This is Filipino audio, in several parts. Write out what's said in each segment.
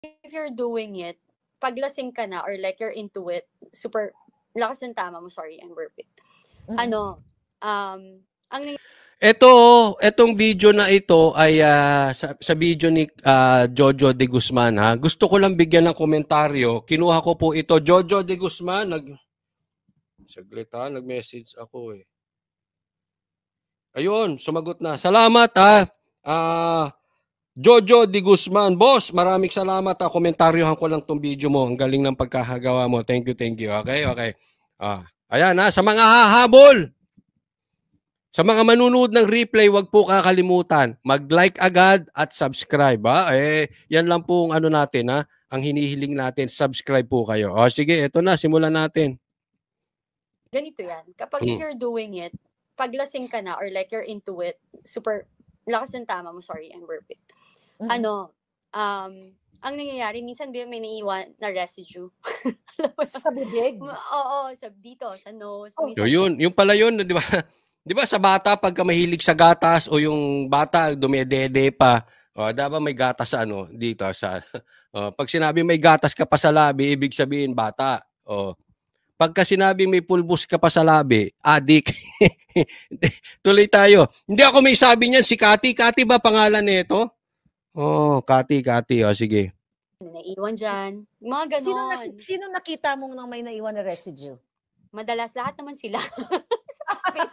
if you're doing it, pag lasing ka na or like you're into it, super, lakas ng tama mo, sorry, I'm burping. Ano, ang Etong video na ito ay sa video ni Jojo de Guzman ha. Gusto ko lang bigyan ng komentaryo. Kinuha ko po ito. Jojo de Guzman, saglit ha, nag-message ako eh. Ayun, sumagot na. Salamat ha. Jojo de Guzman. Boss, maraming salamat ha. Komentaryohan ko lang tong video mo. Ang galing ng pagkakagawa mo. Thank you, thank you. Okay, okay. Ayan ha, sa mga hahabol. Sa mga manunood ng replay, wag po kakalimutan. Mag-like agad at subscribe. Yan lang po ang ano natin. Ang hinihiling natin, subscribe po kayo. Sige, eto na, simulan natin. Ganito yan. Kapag if you're doing it, pag lasing ka na or like you're into it, super, lakas ng tama mo, sorry, I'm burping. Ano, ang nangyayari, minsan may naiiwan na residue. Sa bibig? Oo, dito, sa nose. Yun, yung pala yun, di ba? Di ba sa bata, pagka mahilig sa gatas o yung bata dumedede pa, dapat may gatas sa dito. Pag sinabi may gatas ka pa sa labi, ibig sabihin bata. Pagka sinabi may pulbos ka pa sa labi, adik. Tuloy tayo. Hindi ako may sabi niyan, si Kati. Kati ba pangalan nito? Kati. Sige. Naiwan dyan. Mga ganon. Sino nakita mong nang may naiwan na residue? Madalas, lahat naman sila.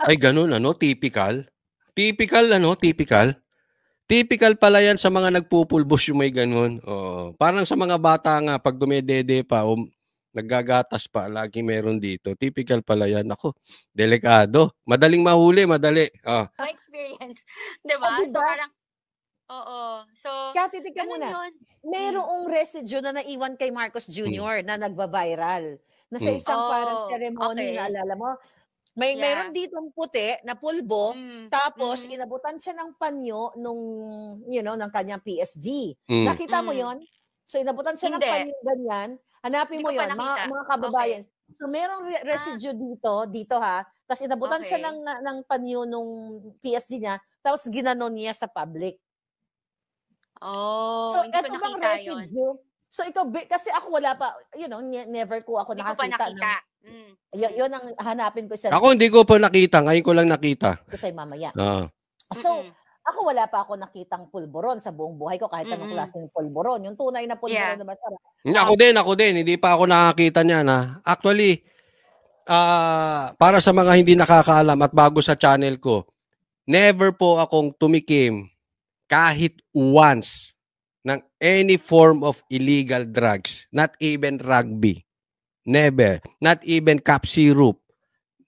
Ay, ganun, typical. Typical. Typical pala yan sa mga nagpupulbos yung may ganun. Parang sa mga bata nga, pag dumedede pa o naggagatas pa, lagi meron dito. Typical pala yan. Ako, delikado. Madaling mahuli, madali. My experience. Diba? So, parang, So, kaya titignan mo na. Mayroong residue na naiwan kay Marcos Jr. na nagba-viral. Na sa isang parang ceremony, naalala mo? Mayroon ditong puti na pulbo, tapos inabutan siya ng panyo nung, ng kanyang PSG. Nakita mo yon? So, inabutan siya ng panyo ganyan. Hanapin mo yon, mga kababayan. So, mayroong residue dito ha. Tapos inabutan siya ng panyo nung PSG niya, tapos ginanon niya sa public. So, ito bang residue? So, ikaw, kasi ako wala pa, never ko ako nakakita. Yun ang hanapin ko sa... Ako hindi ko pa nakita. Ngayon ko lang nakita. Kasi mamaya. So, ako wala pa ako nakitang pulburon sa buong buhay ko kahit anong klaseng pulburon. Yung tunay na pulburon na masarap. Ako din. Hindi pa ako nakakita niyan. Actually, para sa mga hindi nakakaalam at bago sa channel ko, never po akong tumikim kahit once ng any form of illegal drugs. Not even rugby. Never. Not even cap syrup.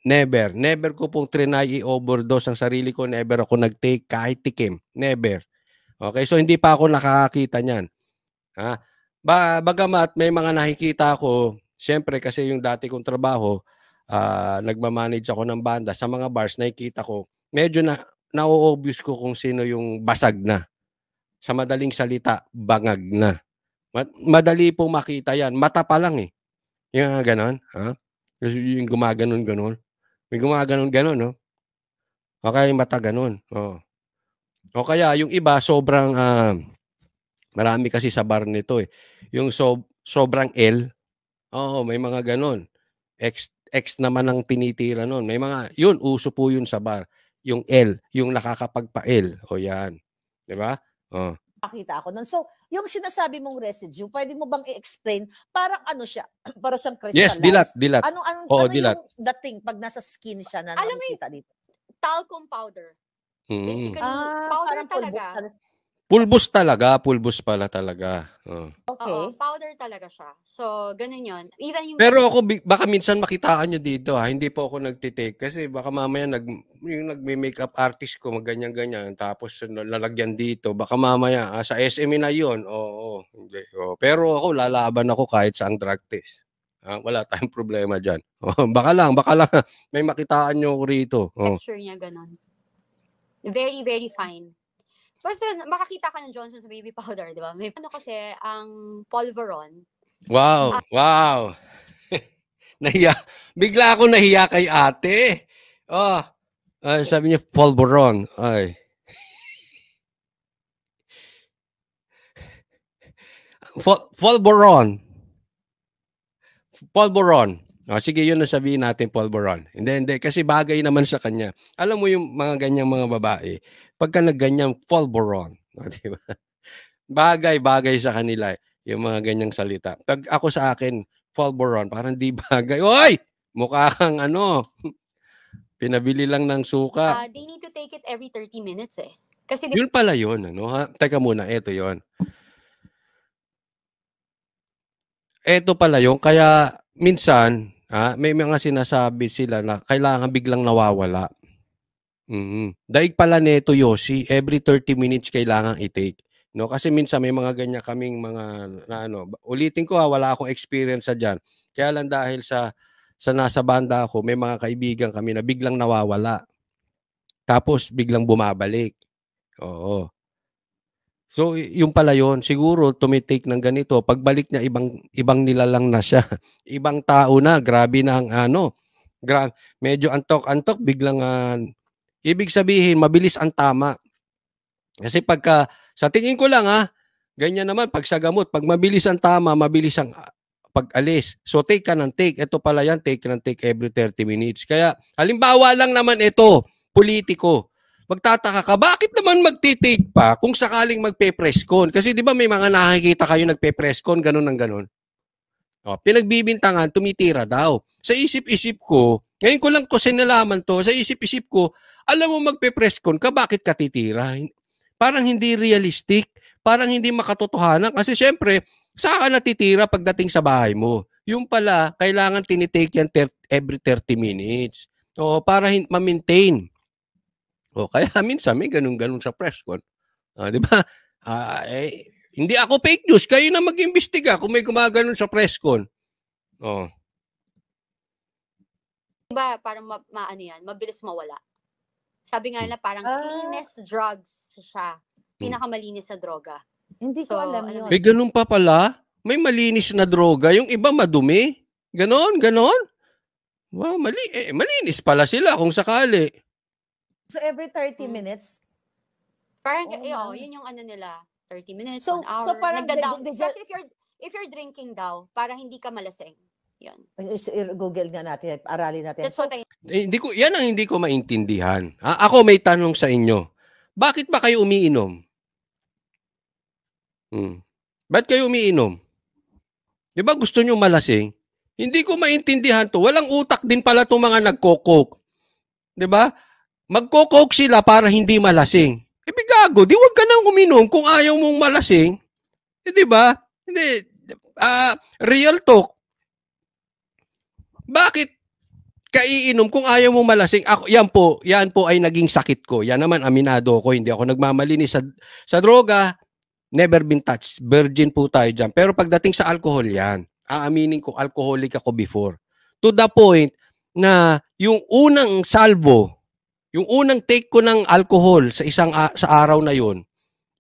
Never. Never ko pong trinay i-overdose ang sarili ko. Never ako nag-take kahit tikim. Never. Okay? So, hindi pa ako nakakakita niyan. Bagamat may mga nakikita ako, siyempre kasi yung dati kong trabaho, nagmamanage ako ng banda. Sa mga bars, nakikita ko, medyo na-obvious ko kung sino yung basag na. Sa madaling salita, bangag na. Madali pong makita yan. Mata pa lang eh. Yung ganon. Yung gumaganon-ganon. May gumaganon-ganon, no? Okay, mata ganon. O kaya, yung iba, sobrang, marami kasi sa bar nito eh. Yung sobrang L. May mga ganon. X naman ang tinitira nun. May mga, yun, uso po yun sa bar. Yung L, yung nakakapagpa-L. Yan. Diba? Pakita ako nun. So, yung sinasabi mong residue, pwede mo bang i-explain? Parang ano siya? Para siyang crystallized. Yes, dilat. Ano dilat. yung dating pag nasa skin siya na nakikita dito? Talcum powder. Basically, powder talaga. Pulbos pala talaga. Okay. Powder talaga siya. So, ganun yun. Pero ako, baka minsan makitaan nyo dito hindi po ako nagtitake. Kasi baka mamaya yung nagme-makeup artist ko, ganyan-ganyan. Tapos lalagyan dito. Baka mamaya, sa SME na yun. Hindi. Pero ako, lalaban ako kahit sa ang drug test. Wala tayong problema dyan. Baka lang, may makitaan nyo rito. Texture niya ganun. Very, very fine. Basta makakita ka ng Johnson's baby powder, di ba? May kasi ang Polveron. Wow. Bigla ako nahiya kay ate. Sabi niya Polveron. Ay. Polvoron. Sige, yun na sabihin natin, Polvoron. Hindi. Kasi bagay naman sa kanya. Alam mo yung mga ganyang mga babae, pagka nagganyang Polvoron, diba? Bagay sa kanila yung mga ganyang salita. Pag ako sa akin, Polvoron, parang di bagay. Oy! Mukha kang pinabili lang ng suka. They need to take it every 30 minutes eh. Kasi yun pala yun, ha? Teka muna, eto yun. Eto pala yun, kaya minsan, may mga sinasabi sila na kailangan biglang nawawala. Daig pala neto, Yossi, every 30 minutes kailangan i-take. No? Kasi minsan may mga ganyan kaming mga, ulitin ko wala akong experience sa dyan. Kaya lang dahil sa nasa banda ako, may mga kaibigan kami na biglang nawawala. Tapos biglang bumabalik. Oo. So, yung pala yun, siguro tumitake ng ganito, pagbalik niya ibang nilalang na siya. Ibang tao na, grabe na ang medyo antok-antok, biglang ibig sabihin, mabilis ang tama. Kasi sa tingin ko lang ganyan naman, pag sa gamot, pag mabilis ang tama, mabilis ang pag-alis. So, take ka ng take. Ito pala yan, take ka ng take every 30 minutes. Kaya, halimbawa lang naman ito, politiko. Magtataka ka, bakit naman magtitake pa kung sakaling magpe-press con? Kasi di ba may mga nakikita kayo nagpe-press con, ganun ng ganun. Pinagbibintangan, tumitira daw. Sa isip-isip ko, ngayon ko lang sinalaman to, sa isip-isip ko, alam mo magpe-press con ka, bakit ka titira? Parang hindi realistic, parang hindi makatotohanan. Kasi syempre, saan ka natitira pagdating sa bahay mo? Yung pala, kailangan tinitake yan every 30 minutes. Para ma-maintain. Kaya minsan may ganun-ganun sa press con. Di ba? Hindi ako fake news. Kayo na mag-imbestiga kung may gumaganon sa press con. Diba, parang maano yan, mabilis mawala. Sabi nga nila, parang cleanest drugs siya. Pinakamalinis na droga. Hindi ko alam yun. May ganun pa pala? May malinis na droga. Yung iba madumi. Ganon. Wow, malinis pala sila kung sakali. So, every 30 minutes? Parang, yun yung nila, 30 minutes, so, 1 hour. So, parang especially if you're drinking daw, para hindi ka malasing. Yun. Google nga natin, aralin natin. That's what yan ang hindi ko maintindihan. Ako may tanong sa inyo. Bakit ba kayo umiinom? Ba't kayo umiinom? Di ba gusto nyo malasing? Hindi ko maintindihan to. Walang utak din pala itong mga nagko-coke. Di ba? Magko-coke sila para hindi malasing. Gago, di wag ka nang uminom kung ayaw mong malasing. Di ba? Hindi. Real talk. Bakit ka iinom kung ayaw mong malasing? Yan po ay naging sakit ko. Yan naman, aminado ko. Hindi ako nagmamalinis sa droga. Never been touched. Virgin po tayo dyan. Pero pagdating sa alcohol yan, aaminin ko, alcoholic ako before. To the point na yung unang salvo, yung unang take ko ng alcohol sa araw na yun,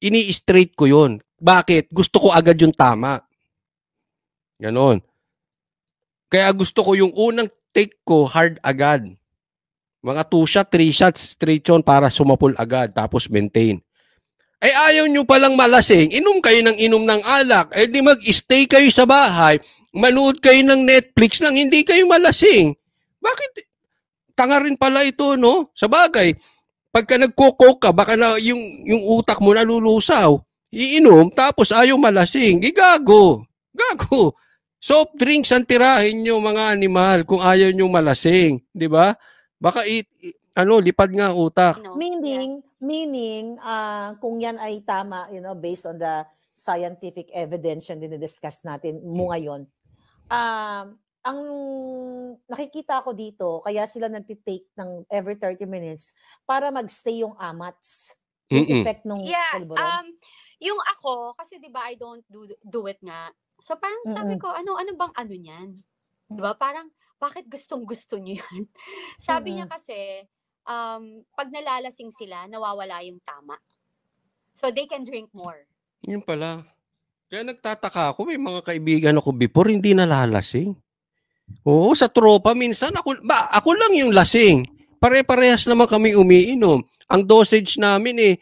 ini-straight ko yun. Bakit? Gusto ko agad yung tama. Ganon. Kaya gusto ko yung unang take ko hard agad. Mga 2 shots, 3 shots, straight yun para sumapul agad. Tapos maintain. Ayaw nyo palang malasing, inom kayo ng inom ng alak. Di mag-stay kayo sa bahay, manood kayo ng Netflix nang hindi kayo malasing. Bakit? Tanga rin pala ito, no? Sa bagay, pagka nagko-coke ka, baka na yung utak mo nalulusaw. Iinom, tapos ayaw malasing. Gago. Soft drinks ang tirahin nyo, mga animal, kung ayaw nyo malasing. Di ba? Baka lipad nga utak. Meaning, kung yan ay tama, based on the scientific evidence yung dinidiscuss natin mo ngayon, ang nakikita ko dito, kaya sila nagtitake ng every 30 minutes para magstay yung amats. Yung effect nung Polvoron. Yung ako, kasi diba I don't do it nga. So parang sabi ko, ano bang niyan? Diba? Parang, bakit gustong-gusto nyo yan? Sabi niya kasi, pag nalalasing sila, nawawala yung tama. So they can drink more. Yun pala. Kaya nagtataka ako, may mga kaibigan ako before, hindi nalalasing. Oo, sa tropa minsan ako lang yung lasing. Pare-parehas naman kami umiinom. Ang dosage namin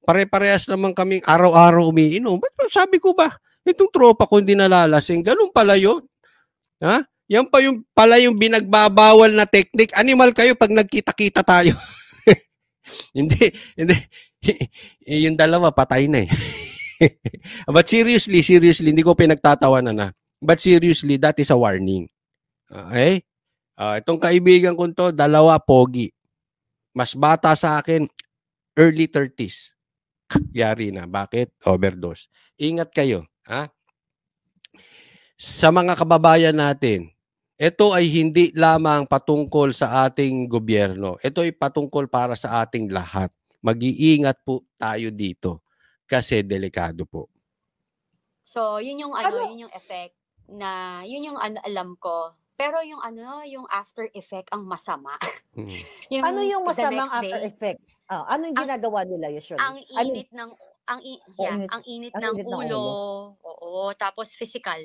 pare-parehas naman kami araw-araw umiinom. Sabi ko ba, Itong tropa ko hindi nalalasing. Ganun pala yun. Ha? Yan pa yung pala yung binagbabawal na technique. Animal kayo pag nagkita-kita tayo. hindi. Yung dalawa, patay na eh. But seriously, hindi ko pinagtatawanan na. But seriously, that is a warning. Okay? Itong kaibigan ko to, dalawa pogi. Mas bata sa akin, early 30s. Yari na. Bakit? Overdose. Ingat kayo. Ha? Sa mga kababayan natin, ito ay hindi lamang patungkol sa ating gobyerno. Ito ay patungkol para sa ating lahat. Mag-iingat po tayo dito kasi delikado po. So, yun yung yun yung effect na yun yung alam ko. Pero yung yung after effect ang masama. Yung ano yung masamang after effect? Ano yung ginagawa nila usually? Ang init ng ang init ng ulo. Oo, tapos physical.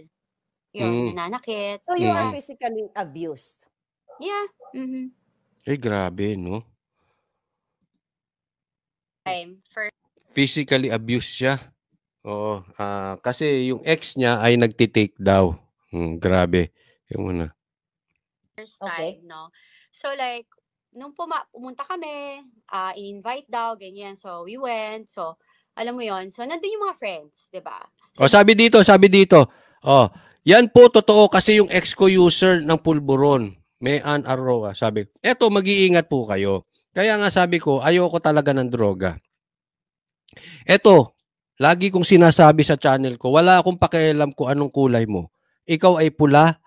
Yun, nananakit. So you are physically abused. Yeah. Grabe, no? Physically abused siya. Oo. Kasi yung ex niya ay nagtitake daw. Grabe. Yung muna. First time, no? So like, nung pumunta kami, in-invite daw, ganyan. So we went. So, alam mo yon. So, nandun yung mga friends, di ba? So, sabi dito. Yan po totoo kasi yung ex ko user ng Pulburon. May Ann Arroa. Sabi, eto, mag-iingat po kayo. Kaya nga sabi ko, ayoko talaga ng droga. Eto, lagi kong sinasabi sa channel ko, wala akong pakialam kung anong kulay mo. Ikaw ay pula,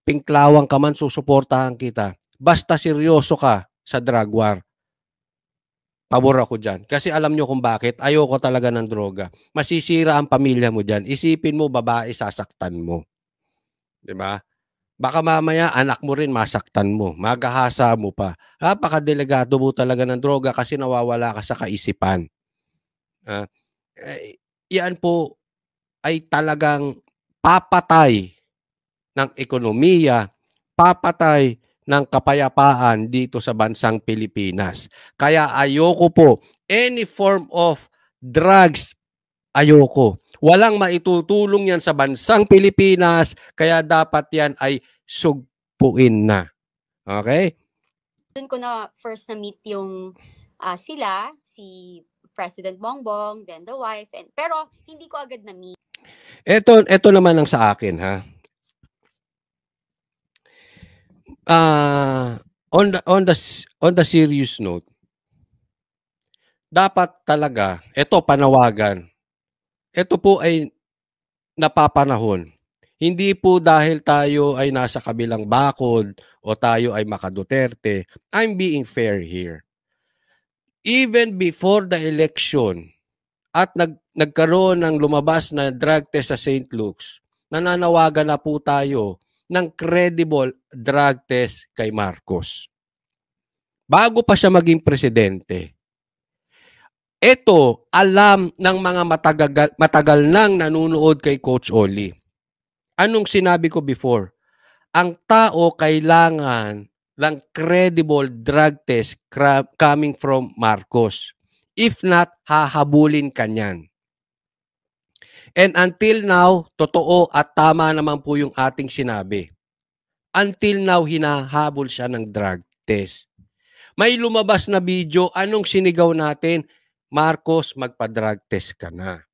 pinklawang ka man, susuportahan kita. Basta seryoso ka sa drug war. Pabor ako dyan. Kasi alam nyo kung bakit. Ayoko talaga ng droga. Masisira ang pamilya mo dyan. Isipin mo, babae, sasaktan mo. Diba? Baka mamaya, anak mo rin, masaktan mo. Magahasa mo pa. Napakadelikado mo talaga ng droga kasi nawawala ka sa kaisipan. Yan po ay talagang papatay ng ekonomiya, papatay ng kapayapaan dito sa bansang Pilipinas. Kaya ayoko po, any form of drugs, ayoko. Walang maitutulong yan sa bansang Pilipinas, kaya dapat yan ay sugpuin na. Okay? Doon ko na first na meet yung sila, si President Bongbong, then the wife, pero hindi ko agad na meet. Ito naman ang sa akin, ha. On the serious note, dapat talaga, ito panawagan. Ito po ay napapanahon. Hindi po dahil tayo ay nasa kabilang bakod o tayo ay maka-Duterte. I'm being fair here. Even before the election at nagkaroon ng lumabas na drug test sa St. Luke's, nananawagan na po tayo ng credible drug test kay Marcos. Bago pa siya maging presidente. Ito, alam ng mga matagal nang nanunood kay Coach Oli. Anong sinabi ko before? Ang tao kailangan ng credible drug test coming from Marcos. If not, hahabulin ka niyan. And until now, totoo at tama naman po yung ating sinabi. Until now, hinahabol siya ng drug test. May lumabas na video, anong sinigaw natin? Marcos, magpa-drug test ka na.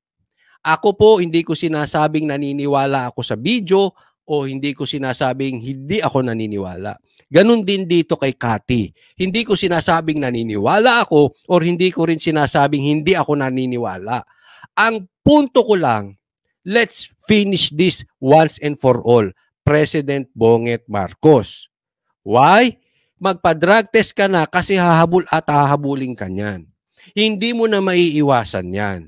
Ako po, hindi ko sinasabing naniniwala ako sa video o hindi ko sinasabing hindi ako naniniwala. Ganon din dito kay Cathy. Hindi ko sinasabing naniniwala ako or hindi ko rin sinasabing hindi ako naniniwala. Ang punto ko lang, let's finish this once and for all. President Bonget Marcos. Why? Magpa-drug test ka na kasi hahabol at hahabulin ka niyan. Hindi mo na maiiwasan yan.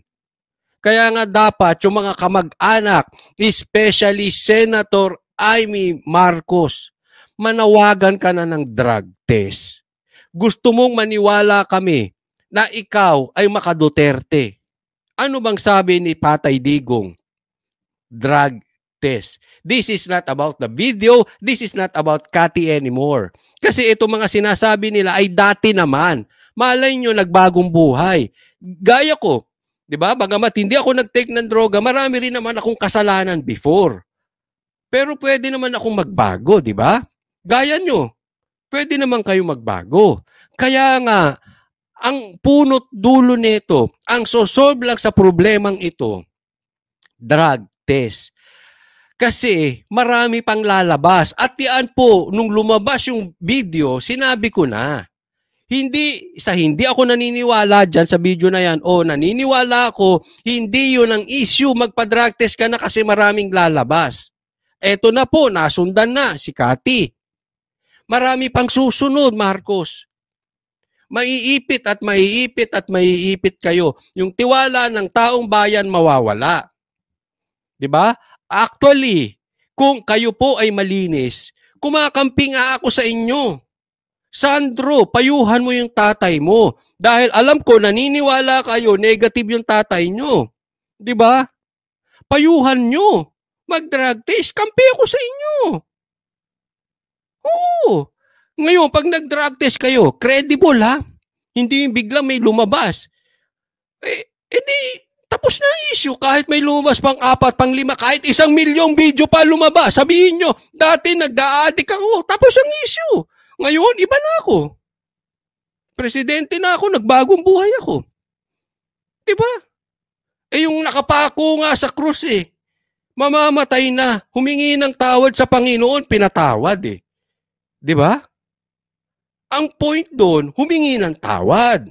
Kaya nga dapat yung mga kamag-anak, especially Senator Amy Marcos, manawagan ka na ng drug test. Gusto mong maniwala kami na ikaw ay maka-Duterte. Ano bang sabi ni Patay Digong? Drug test. This is not about the video. This is not about Cathy anymore. Kasi ito mga sinasabi nila ay dati naman. Malay nyo, nagbagong buhay. Gaya ko, 'Di ba? Bagamat hindi ako nag-take ng droga, marami rin naman akong kasalanan before. Pero pwede naman akong magbago, 'di ba? Gaya nyo, pwede naman kayo magbago. Kaya nga, ang punot dulo nito, ang sosolve lang sa problemang ito, drug test. Kasi marami pang lalabas. At yan po, nung lumabas yung video, sinabi ko na. Hindi ako naniniwala dyan sa video na yan. O naniniwala ako, hindi yun ang issue. Magpa-drug test ka na kasi maraming lalabas. Eto na po, nasundan na si Cathy. Marami pang susunod, Marcos. Maiipit at maiipit at maiipit kayo. Yung tiwala ng taong bayan mawawala. 'Di ba? Actually, kung kayo po ay malinis, kumakampi nga ako sa inyo. Sandro, payuhan mo yung tatay mo. Dahil alam ko, naniniwala kayo, negative yung tatay nyo. 'Di ba? Payuhan nyo. Mag-drug test. Kampi ako sa inyo. Oo. Ngayon, pag nag-drug test kayo, credible ha? Hindi yung biglang may lumabas. Di, tapos na issue. Kahit may lumabas pang 4, pang 5, kahit 1 milyong video pa lumabas, sabihin nyo, dati nagda-addict ako, tapos ang issue. Ngayon, iba na ako. Presidente na ako, nagbagong buhay ako. Diba? Yung nakapako nga sa krus mamamatay na, humingi ng tawad sa Panginoon, pinatawad Diba? Ang point doon, humingi ng tawad.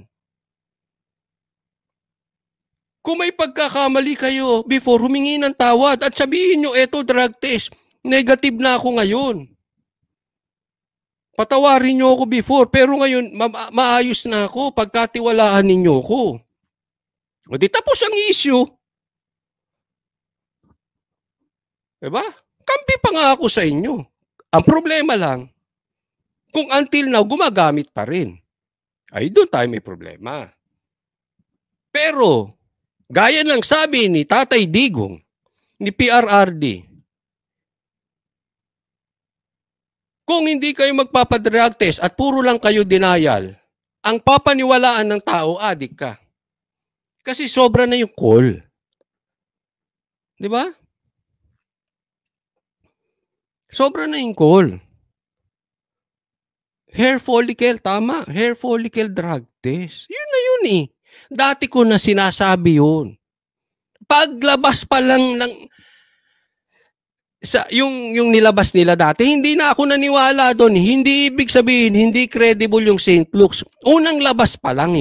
Kung may pagkakamali kayo before, humingi ng tawad at sabihin nyo, eto drug test, negative na ako ngayon. Patawarin nyo ako before, pero ngayon maayos na ako, pagkatiwalaan ninyo ko. O di tapos ang issue. Diba? Kampi pa nga ako sa inyo. Ang problema lang, kung until now, gumagamit pa rin. Ay, doon tayo may problema. Pero, gaya ng sabi ni Tatay Digong, ni PRRD, kung hindi kayo magpapadrug test at puro lang kayo denial, ang papaniwalaan ng tao, adik ka. Kasi sobra na yung call. Di ba? Sobra na yung call. Hair follicle, tama. Hair follicle drug test. Yun na yun Dati ko na sinasabi yun. Paglabas pa lang ng yung nilabas nila dati, hindi na ako naniwala doon. Hindi ibig sabihin, hindi credible yung St. Luke's. Unang labas pa lang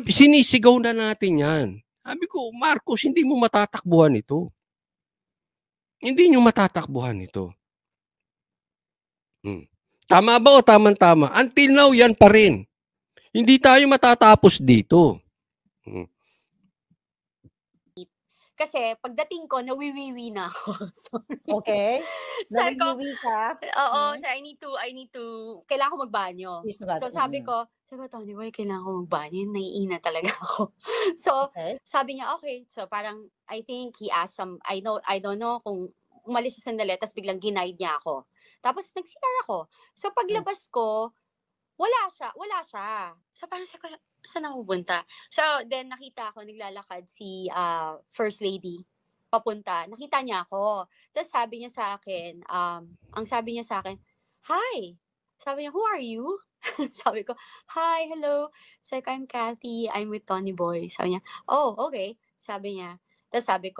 sinisigaw na natin yan. Sabi ko, Marcos, hindi mo matatakbuhan ito. Hindi nyo matatakbuhan ito. Tama ba o tamang-tama? Until now, yan pa rin. Hindi tayo matatapos dito. Kasi pagdating ko, nawiwiwi na ako. Sorry. Okay. Nawiwiwi ka? Oo. So I need to, kailangan ko magbanyo. So sabi ko, Tony Boy, kailangan ko magbanyo. Naiina talaga ako. So, sabi niya, okay. So parang, I think he asked I don't know kung umalis siya sandali, tapos biglang ginaid niya ako. Tapos nag-CR ako. So paglabas ko, wala siya. So parang saan ako pupunta? So then nakita ko, naglalakad si First Lady papunta. Nakita niya ako. Tapos sabi niya sa akin, ang sabi niya sa akin, hi! Sabi niya, who are you? Sabi ko, hi, hello. Sabi ko, I'm Cathy. I'm with Tony Boy. Sabi niya, oh, okay. Sabi niya. Tapos sabi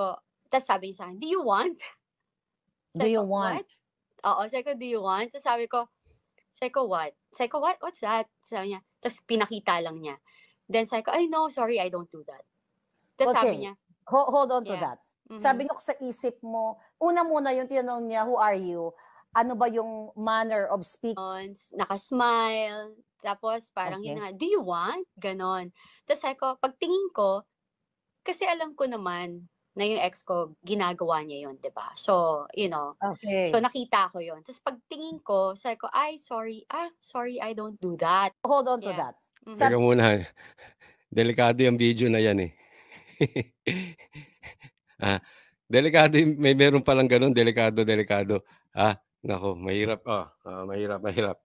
niya sa akin, do you want? Do you want? Oo, sabi ko, do you want? So sabi ko, what? Sabi ko, what? What's that? Sabi niya, tapos pinakita lang niya. Then sabi ko, no, sorry, I don't do that. Tapos sabi niya, hold on to that. Sabi niya sa isip mo, una muna yung tinanong niya, who are you? Ano ba yung manner of speaking? Nakasmile, tapos parang do you want? Ganon. Tapos sabi ko, pagtingin ko, kasi alam ko naman, na yung ex ko, ginagawa niya yun, diba? So, so nakita ko yun. Tapos pagtingin ko, sabi ko, sorry, I don't do that. Hold on to that. Teka muna, delikado yung video na yan delikado, meron palang ganun, delikado. Nako, mahirap. Mahirap.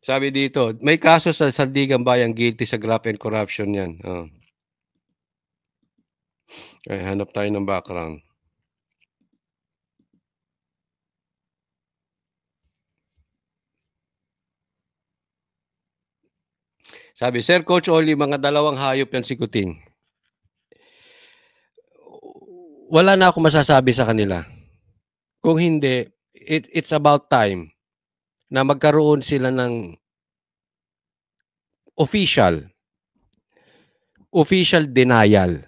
Sabi dito, may kaso sa Sandigan Bayan, guilty sa graft and corruption yan. Oh. Okay, hanap tayo ng background. Sabi, Sir Coach Oli, mga dalawang hayop yan si Kuting. Wala na ako masasabi sa kanila. Kung hindi, it's about time na magkaroon sila ng official denial.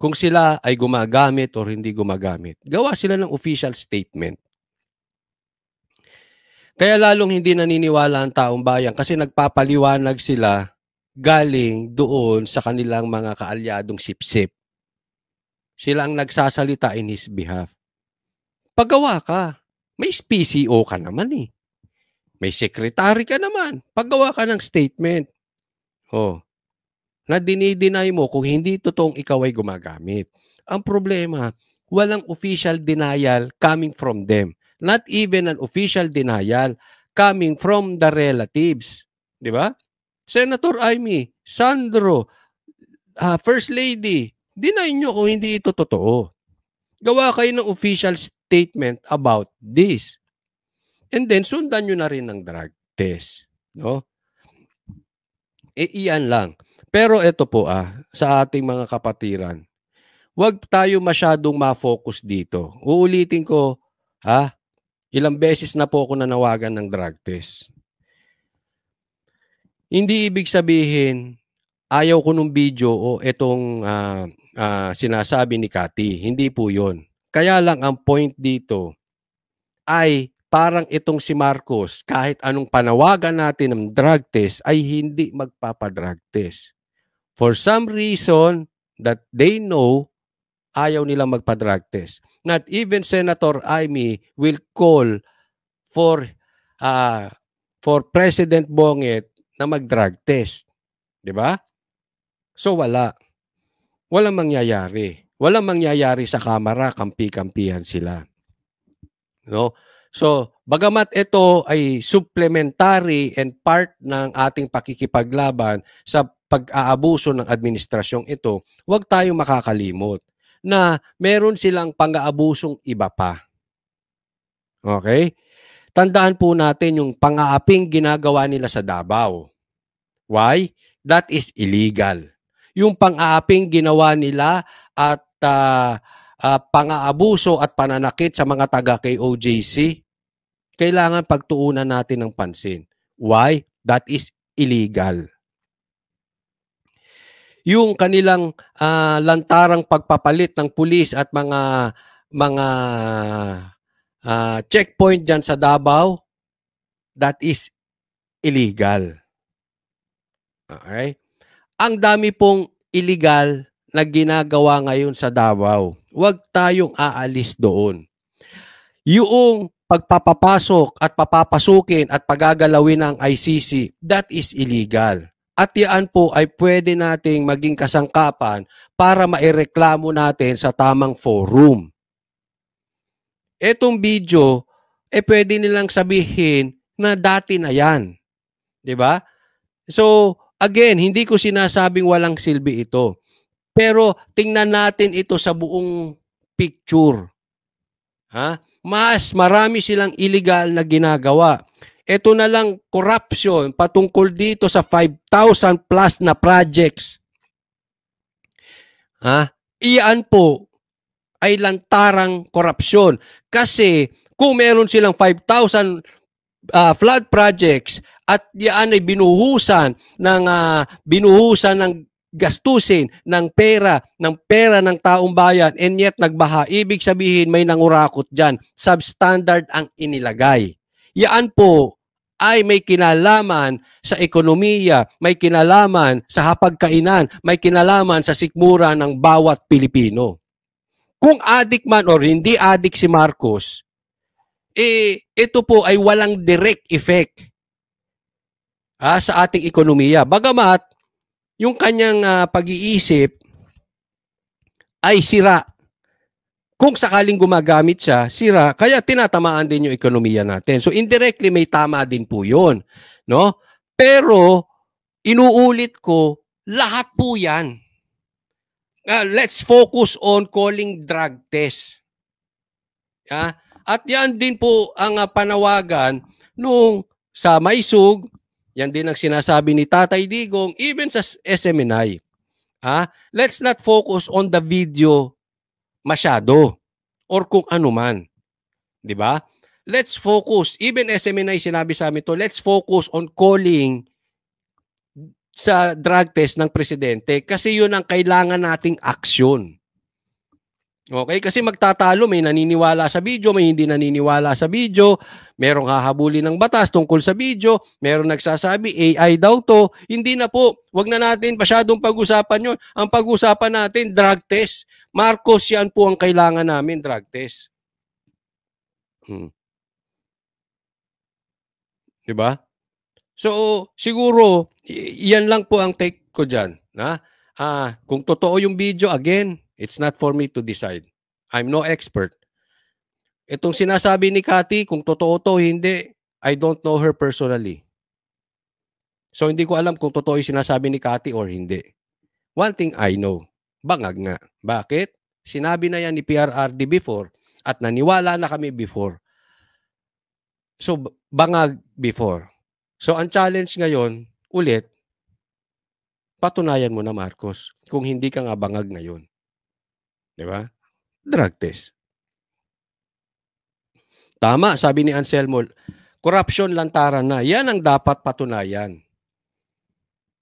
Kung sila ay gumagamit or hindi gumagamit. Gawa sila ng official statement. Kaya lalong hindi naniniwala ang taong bayan kasi nagpapaliwanag sila galing doon sa kanilang mga kaalyadong sipsip. Sila ang nagsasalita in his behalf. Paggawa ka. May PCO ka naman eh. May secretary ka naman. Paggawa ka ng statement. Oh. Na dinideny mo kung hindi totoong ikaw ay gumagamit. Ang problema, walang official denial coming from them. Not even an official denial coming from the relatives. Di ba? Senator Amy, Sandro, First Lady, deny nyo kung hindi ito totoo. Gawa kayo ng official statement about this. And then, sundan nyo na rin ng drug test. No? Iyan lang. Pero ito po sa ating mga kapatiran, huwag tayo masyadong ma-focus dito. Uulitin ko, ilang beses na po ako nanawagan ng drug test. Hindi ibig sabihin, ayaw ko nung video o itong sinasabi ni Cathy. Hindi po yun. Kaya lang ang point dito ay parang itong si Marcos, kahit anong panawagan natin ng drug test, ay hindi magpapadrug test. For some reason that they know, ayaw nilang magpa-drug test. Not even Senator Amy will call for President Bonget na mag-drug test. Di ba? So wala. Walang mangyayari. Walang mangyayari sa kamara, kampi-kampihan sila. No? So, bagamat ito ay supplementary and part ng ating pakikipaglaban sa pag-aabuso ng administrasyong ito, huwag tayong makakalimot na meron silang pang-aabusong iba pa. Okay? Tandaan po natin yung pang-aaping ginagawa nila sa Davao. Why? That is illegal. Yung pang-aaping ginawa nila at pang-aabuso at pananakit sa mga taga-KOJC, kailangan pagtuunan natin ng pansin. Why? That is illegal. Yung kanilang lantarang pagpapalit ng pulis at mga checkpoint dyan sa Davao, that is illegal. Okay? Ang dami pong illegal na ginagawa ngayon sa Davao. Huwag tayong aalis doon. Yung pagpapapasok at papapasukin at pagagalawin ng ICC, that is illegal. At yan po ay pwede nating maging kasangkapan para maireklamo natin sa tamang forum. Etong video, pwede nilang sabihin na dati na yan. Diba? So, again, hindi ko sinasabing walang silbi ito. Pero tingnan natin ito sa buong picture. Mas marami silang illegal na ginagawa. Ito na lang corruption patungkol dito sa 5,000 plus na projects. Iyan po ay lantarang korupsyon. Kasi kung meron silang 5,000 flood projects at yan ay binuhusan ng gastusin ng pera ng taong bayan and yet nagbaha, ibig sabihin may nangurakot dyan. Substandard ang inilagay. Yan po ay may kinalaman sa ekonomiya, may kinalaman sa hapagkainan, may kinalaman sa sikmura ng bawat Pilipino. Kung adik man or hindi adik si Marcos, ito po ay walang direct effect sa ating ekonomiya. Bagamat yung kanyang pag-iisip ay sira. kung sakaling gumagamit siya, sira, kaya tinatamaan din yung ekonomiya natin. So indirectly may tama din po 'yun, no? Pero inuulit ko, lahat po 'yan. Let's focus on calling drug test. At yan din po ang panawagan nung sa Maisug, yan din ang sinasabi ni Tatay Digong, even sa SMNI. Let's not focus on the video masyado or kung ano man. Di ba? Let's focus, even SMNI sinabi sa amin to, let's focus on calling sa drug test ng presidente kasi yun ang kailangan nating aksyon. Okay? Kasi magtatalo, may naniniwala sa video, may hindi naniniwala sa video, merong hahabulin ng batas tungkol sa video, merong nagsasabi AI daw to. Hindi na po. Wag na natin masyadong pag-usapan yun. Ang pag-usapan natin, drug test. Marcos, yan po ang kailangan namin, drug test. Diba? So, siguro, yan lang po ang take ko dyan. Kung totoo yung video, again, it's not for me to decide. I'm no expert. Itong sinasabi ni Cathy, kung totoo to, hindi, I don't know her personally. So, hindi ko alam kung totoo yung sinasabi ni Cathy or hindi. One thing I know, bangag nga. Bakit? Sinabi na yan ni PRRD before at naniwala na kami before. So, bangag before. So, ang challenge ngayon, ulit, patunayan mo na, Marcos, kung hindi ka nga bangag ngayon. Di ba? Drug test. Tama, sabi ni Anselmo, corruption lantaran na. Yan ang dapat patunayan.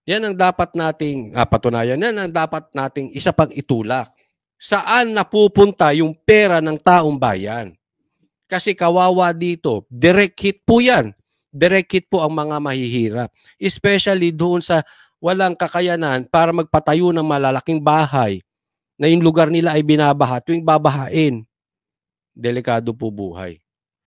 Yan ang dapat nating patunayan. Yan ang dapat nating isa pang itulak. Saan napupunta yung pera ng taong bayan? Kasi kawawa dito, direct hit po yan. Direct hit po ang mga mahihirap. Especially doon sa walang kakayanan para magpatayo ng malalaking bahay na yung lugar nila ay binabaha. Tuwing babahain, delikado po buhay.